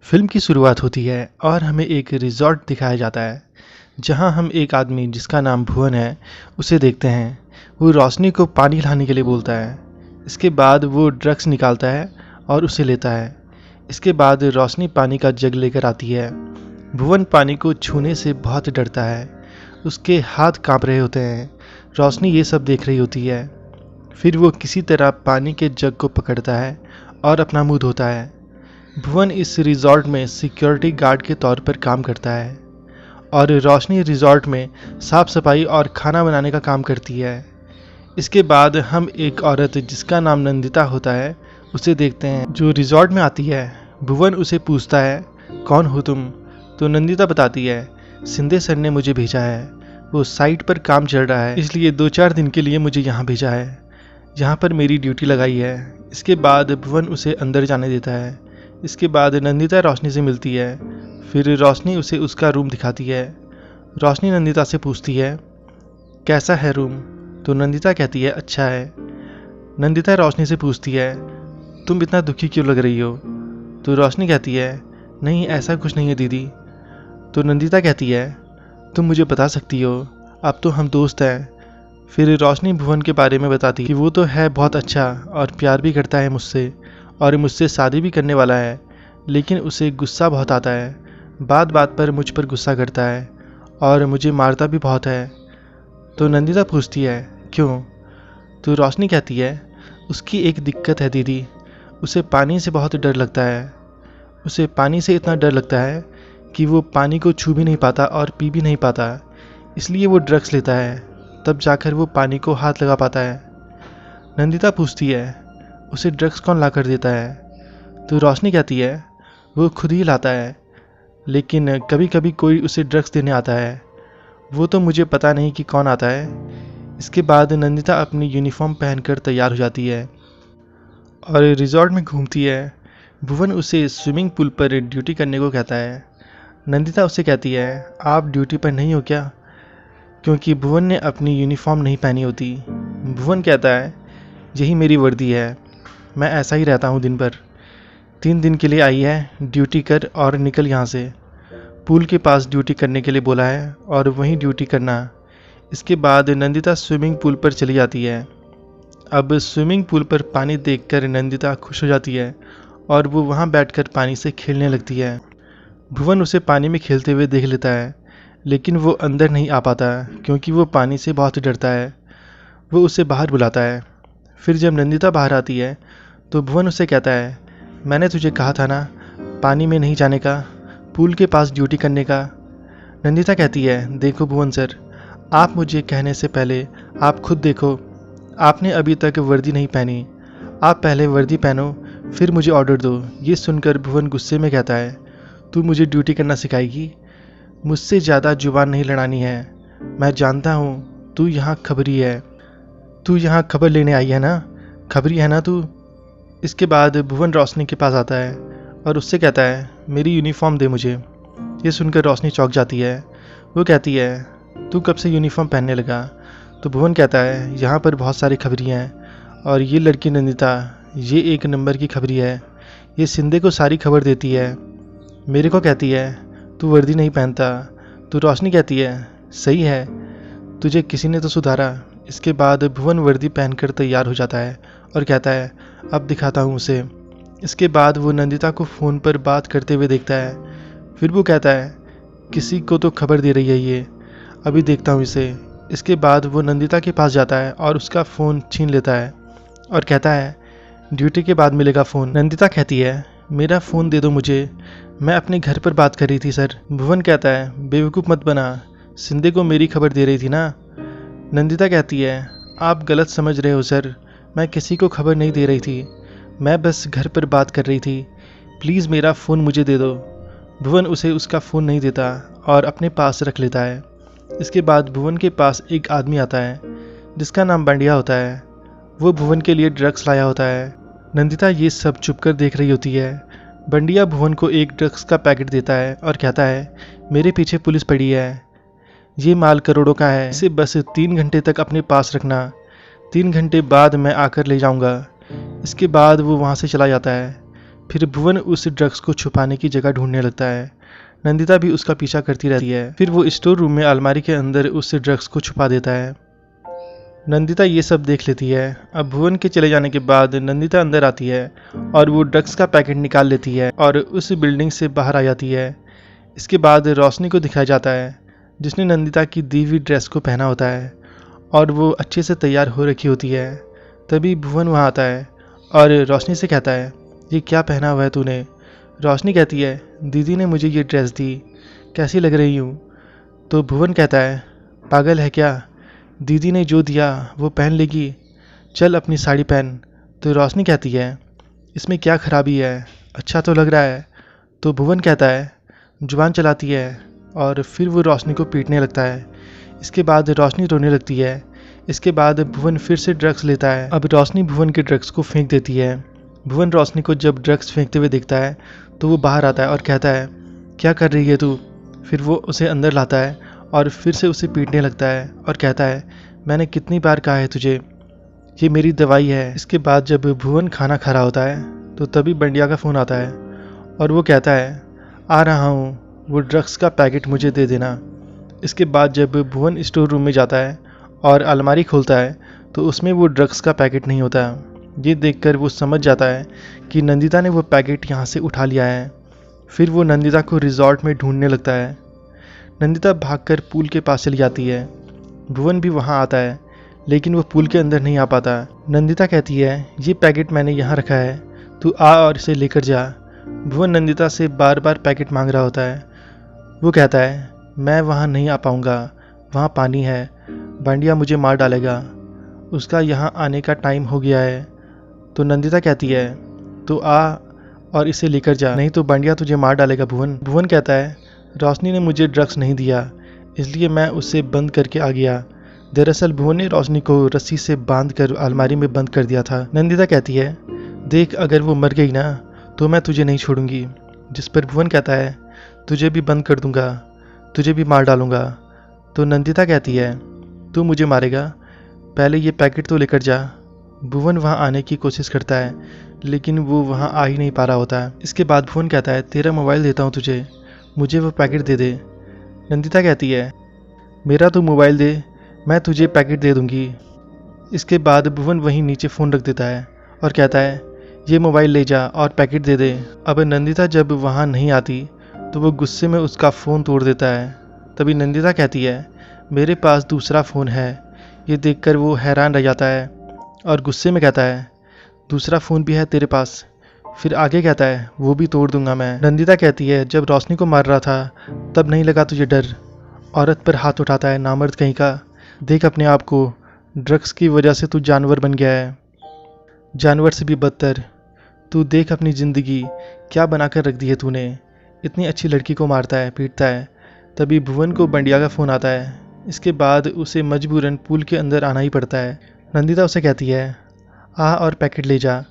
Film की शुरुआत होती है और हमें एक रिजॉर्ट दिखाया जाता है जहां हम एक आदमी जिसका नाम भुवन है उसे देखते हैं। वो रोशनी को पानी लाने के लिए बोलता है। इसके बाद वो ड्रग्स निकालता है और उसे लेता है। इसके बाद रोशनी पानी का जग लेकर आती है। भुवन पानी को छूने से बहुत डरता है। उसके हाथ कांप रहे होते हैं। रोशनी ये सब देख रही होती है। फिर वो किसी तरह पानी के जग को पकड़ता है और अपना मुंह धोता है। भुवन इस रिजॉर्ट में सिक्योरिटी गार्ड के तौर पर काम करता है और रोशनी रिजॉर्ट में साफ सफाई और खाना बनाने का काम करती है। इसके बाद हम एक औरत जिसका नाम नंदिता होता है उसे देखते हैं जो रिजॉर्ट में आती है। भुवन उसे पूछता है, कौन हो तुम? तो नंदिता बताती है, शिंदे सर ने मुझे भेजा है। वो साइट पर काम चल रहा है इसलिए 2-4 दिन के लिए मुझे यहाँ भेजा है, जहाँ पर मेरी ड्यूटी लगाई है। इसके बाद भुवन उसे अंदर जाने देता है। इसके बाद नंदिता रोशनी से मिलती है। फिर रोशनी उसे उसका रूम दिखाती है। रोशनी नंदिता से पूछती है, कैसा है रूम? तो नंदिता कहती है, अच्छा है। नंदिता रोशनी से पूछती है, तुम इतना दुखी क्यों लग रही हो? तो रोशनी कहती है, नहीं ऐसा कुछ नहीं है दीदी। तो नंदिता कहती है, तुम मुझे बता सकती हो, अब तो हम दोस्त हैं। फिर रोशनी भुवन के बारे में बताती कि वो तो है बहुत अच्छा और प्यार भी करता है मुझसे और मुझसे शादी भी करने वाला है, लेकिन उसे गुस्सा बहुत आता है। बात बात पर मुझ पर गुस्सा करता है और मुझे मारता भी बहुत है। तो नंदिता पूछती है, क्यों? तो रोशनी कहती है, उसकी एक दिक्कत है दीदी, उसे पानी से बहुत डर लगता है। उसे पानी से इतना डर लगता है कि वो पानी को छू भी नहीं पाता और पी भी नहीं पाता, इसलिए वो ड्रग्स लेता है, तब जाकर वो पानी को हाथ लगा पाता है। नंदिता पूछती है, उसे ड्रग्स कौन ला कर देता है? तो रोशनी कहती है, वो खुद ही लाता है, लेकिन कभी कभी कोई उसे ड्रग्स देने आता है, वो तो मुझे पता नहीं कि कौन आता है। इसके बाद नंदिता अपनी यूनिफॉर्म पहनकर तैयार हो जाती है और रिजॉर्ट में घूमती है। भुवन उसे स्विमिंग पूल पर ड्यूटी करने को कहता है। नंदिता उससे कहती है, आप ड्यूटी पर नहीं हो क्या? क्योंकि भुवन ने अपनी यूनिफॉर्म नहीं पहनी होती। भुवन कहता है, यही मेरी वर्दी है, मैं ऐसा ही रहता हूँ दिन भर। 3 दिन के लिए आई है, ड्यूटी कर और निकल यहाँ से। पूल के पास ड्यूटी करने के लिए बोला है और वहीं ड्यूटी करना। इसके बाद नंदिता स्विमिंग पूल पर चली जाती है। अब स्विमिंग पूल पर पानी देखकर नंदिता खुश हो जाती है और वो वहाँ बैठकर पानी से खेलने लगती है। भुवन उसे पानी में खेलते हुए देख लेता है, लेकिन वो अंदर नहीं आ पाता क्योंकि वो पानी से बहुत डरता है। वो उसे बाहर बुलाता है। फिर जब नंदिता बाहर आती है तो भुवन उसे कहता है, मैंने तुझे कहा था ना पानी में नहीं जाने का, पूल के पास ड्यूटी करने का। नंदिता कहती है, देखो भुवन सर, आप मुझे कहने से पहले आप खुद देखो, आपने अभी तक वर्दी नहीं पहनी, आप पहले वर्दी पहनो फिर मुझे ऑर्डर दो। ये सुनकर भुवन गुस्से में कहता है, तू मुझे ड्यूटी करना सिखाएगी? मुझसे ज़्यादा जुबान नहीं लड़ानी है। मैं जानता हूँ तू यहाँ खबरी है, तू यहाँ खबर लेने आई है ना, खबरी है ना तू? इसके बाद भुवन रोशनी के पास आता है और उससे कहता है, मेरी यूनिफॉर्म दे मुझे। ये सुनकर रोशनी चौंक जाती है। वो कहती है, तू कब से यूनिफॉर्म पहनने लगा? तो भुवन कहता है, यहाँ पर बहुत सारी खबरियाँ हैं और ये लड़की नंदिता ये 1 नंबर की खबरी है। ये शिंदे को सारी खबर देती है, मेरे को कहती है तू वर्दी नहीं पहनता। तो रोशनी कहती है, सही है, तुझे किसी ने तो सुधारा। इसके बाद भुवन वर्दी पहनकर तैयार हो जाता है और कहता है, अब दिखाता हूँ उसे। इसके बाद वो नंदिता को फ़ोन पर बात करते हुए देखता है। फिर वो कहता है, किसी को तो खबर दे रही है ये, अभी देखता हूँ इसे। इसके बाद वो नंदिता के पास जाता है और उसका फ़ोन छीन लेता है और कहता है, ड्यूटी के बाद मिलेगा फ़ोन। नंदिता कहती है, मेरा फ़ोन दे दो मुझे, मैं अपने घर पर बात कर रही थी सर। भुवन कहता है, बेवकूफ़ मत बना, शिंदे को मेरी खबर दे रही थी ना। नंदिता कहती है, आप गलत समझ रहे हो सर, मैं किसी को खबर नहीं दे रही थी, मैं बस घर पर बात कर रही थी, प्लीज़ मेरा फ़ोन मुझे दे दो। भुवन उसे उसका फ़ोन नहीं देता और अपने पास रख लेता है। इसके बाद भुवन के पास एक आदमी आता है जिसका नाम बंडिया होता है। वो भुवन के लिए ड्रग्स लाया होता है। नंदिता ये सब चुप कर देख रही होती है। बंडिया भुवन को एक ड्रग्स का पैकेट देता है और कहता है, मेरे पीछे पुलिस पड़ी है, ये माल करोड़ों का है, इसे बस 3 घंटे तक अपने पास रखना, 3 घंटे बाद मैं आकर ले जाऊंगा। इसके बाद वो वहाँ से चला जाता है। फिर भुवन उस ड्रग्स को छुपाने की जगह ढूंढने लगता है। नंदिता भी उसका पीछा करती रहती है। फिर वो स्टोर रूम में अलमारी के अंदर उस ड्रग्स को छुपा देता है। नंदिता ये सब देख लेती है। अब भुवन के चले जाने के बाद नंदिता अंदर आती है और वो ड्रग्स का पैकेट निकाल लेती है और उस बिल्डिंग से बाहर आ जाती है। इसके बाद रोशनी को दिखाया जाता है, जिसने नंदिता की दी हुई ड्रेस को पहना होता है और वो अच्छे से तैयार हो रखी होती है। तभी भुवन वहाँ आता है और रोशनी से कहता है, ये क्या पहना हुआ है तूने? रोशनी कहती है, दीदी ने मुझे ये ड्रेस दी, कैसी लग रही हूँ? तो भुवन कहता है, पागल है क्या? दीदी ने जो दिया वो पहन लेगी, चल अपनी साड़ी पहन। तो रोशनी कहती है, इसमें क्या खराबी है, अच्छा तो लग रहा है। तो भुवन कहता है, जुबान चलाती है, और फिर वो रोशनी को पीटने लगता है। इसके बाद रोशनी रोने लगती है। इसके बाद भुवन फिर से ड्रग्स लेता है। अब रोशनी भुवन के ड्रग्स को फेंक देती है। भुवन रोशनी को जब ड्रग्स फेंकते हुए देखता है तो वो बाहर आता है और कहता है, क्या कर रही है तू? फिर वो उसे अंदर लाता है और फिर से उसे पीटने लगता है और कहता है, मैंने कितनी बार कहा है तुझे, ये मेरी दवाई है। इसके बाद जब भुवन खाना खा रहा होता है तो तभी बंडिया का फ़ोन आता है और वो कहता है, आ रहा हूँ, वो ड्रग्स का पैकेट मुझे दे देना। इसके बाद जब भुवन स्टोर रूम में जाता है और अलमारी खोलता है तो उसमें वो ड्रग्स का पैकेट नहीं होता। ये देखकर वो समझ जाता है कि नंदिता ने वो पैकेट यहाँ से उठा लिया है। फिर वो नंदिता को रिजॉर्ट में ढूंढने लगता है। नंदिता भागकर पूल के पास चली जाती है। भुवन भी वहाँ आता है, लेकिन वो पूल के अंदर नहीं आ पाता। नंदिता कहती है, ये पैकेट मैंने यहाँ रखा है, तू आ और इसे लेकर जा। भुवन नंदिता से बार बार पैकेट मांग रहा होता है। वो कहता है, मैं वहाँ नहीं आ पाऊँगा, वहाँ पानी है, बंडिया मुझे मार डालेगा, उसका यहाँ आने का टाइम हो गया है। तो नंदिता कहती है, तो आ और इसे लेकर जा, नहीं तो बंडिया तुझे मार डालेगा। भुवन कहता है, रोशनी ने मुझे ड्रग्स नहीं दिया, इसलिए मैं उसे बंद करके आ गया। दरअसल भुवन ने रोशनी को रस्सी से बांध कर अलमारी में बंद कर दिया था। नंदिता कहती है, देख अगर वो मर गई ना तो मैं तुझे नहीं छोड़ूंगी। जिस पर भुवन कहता है, तुझे भी बंद कर दूंगा, तुझे भी मार डालूंगा। तो नंदिता कहती है, तू मुझे मारेगा, पहले ये पैकेट तो लेकर जा। भुवन वहाँ आने की कोशिश करता है, लेकिन वो वहाँ आ ही नहीं पा रहा होता है। इसके बाद भुवन कहता है, तेरा मोबाइल देता हूँ तुझे, मुझे वो पैकेट दे दे। नंदिता कहती है, मेरा तो मोबाइल दे, मैं तुझे पैकेट दे दूँगी। इसके बाद भुवन वहीं नीचे फ़ोन रख देता है और कहता है, ये मोबाइल ले जा और पैकेट दे दे। अब नंदिता जब वहाँ नहीं आती तो वो गुस्से में उसका फ़ोन तोड़ देता है। तभी नंदिता कहती है, मेरे पास दूसरा फ़ोन है। ये देखकर वो हैरान रह जाता है और गुस्से में कहता है, दूसरा फ़ोन भी है तेरे पास? फिर आगे कहता है, वो भी तोड़ दूंगा मैं। नंदिता कहती है, जब रोशनी को मार रहा था तब नहीं लगा तुझे डर? औरत पर हाथ उठाता है, नामर्द कहीं का, देख अपने आप को, ड्रग्स की वजह से तू जानवर बन गया है, जानवर से भी बदतर। तू देख अपनी ज़िंदगी क्या बनाकर रख दी है तूने, इतनी अच्छी लड़की को मारता है, पीटता है। तभी भुवन को बंडिया का फ़ोन आता है। इसके बाद उसे मजबूरन पूल के अंदर आना ही पड़ता है। नंदिता उसे कहती है, आ और पैकेट ले जा,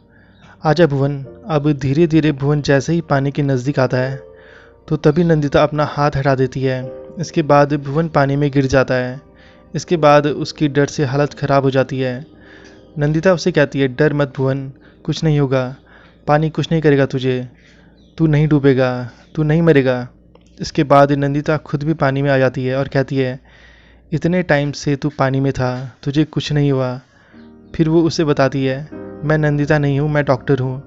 आजा भुवन। अब धीरे धीरे भुवन जैसे ही पानी के नज़दीक आता है तो तभी नंदिता अपना हाथ हटा देती है। इसके बाद भुवन पानी में गिर जाता है। इसके बाद उसकी डर से हालत ख़राब हो जाती है। नंदिता उसे कहती है, डर मत भुवन, कुछ नहीं होगा, पानी कुछ नहीं करेगा तुझे, तू नहीं डूबेगा, तू नहीं मरेगा। इसके बाद नंदिता खुद भी पानी में आ जाती है और कहती है, इतने टाइम से तू पानी में था, तुझे कुछ नहीं हुआ। फिर वो उसे बताती है, मैं नंदिता नहीं हूँ, मैं डॉक्टर हूँ।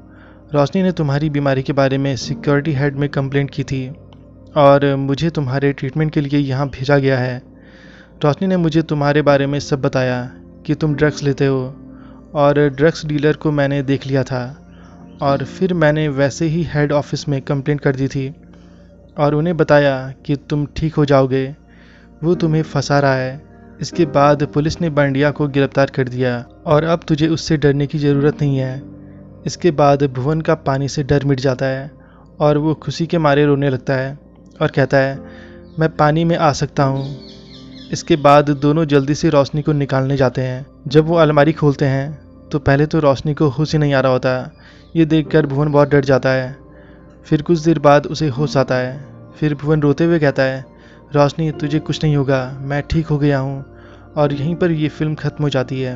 रोशनी ने तुम्हारी बीमारी के बारे में सिक्योरिटी हेड में कंप्लेंट की थी और मुझे तुम्हारे ट्रीटमेंट के लिए यहाँ भेजा गया है। रोशनी ने मुझे तुम्हारे बारे में सब बताया कि तुम ड्रग्स लेते हो, और ड्रग्स डीलर को मैंने देख लिया था और फिर मैंने वैसे ही हेड ऑफिस में कंप्लेंट कर दी थी और उन्हें बताया कि तुम ठीक हो जाओगे, वो तुम्हें फंसा रहा है। इसके बाद पुलिस ने बंडिया को गिरफ्तार कर दिया और अब तुझे उससे डरने की ज़रूरत नहीं है। इसके बाद भुवन का पानी से डर मिट जाता है और वो खुशी के मारे रोने लगता है और कहता है, मैं पानी में आ सकता हूँ। इसके बाद दोनों जल्दी से रोशनी को निकालने जाते हैं। जब वो अलमारी खोलते हैं तो पहले तो रोशनी को होश ही नहीं आ रहा होता। ये देखकर भुवन बहुत डर जाता है। फिर कुछ देर बाद उसे होश आता है। फिर भुवन रोते हुए कहता है, रोशनी तुझे कुछ नहीं होगा, मैं ठीक हो गया हूँ। और यहीं पर ये फिल्म ख़त्म हो जाती है।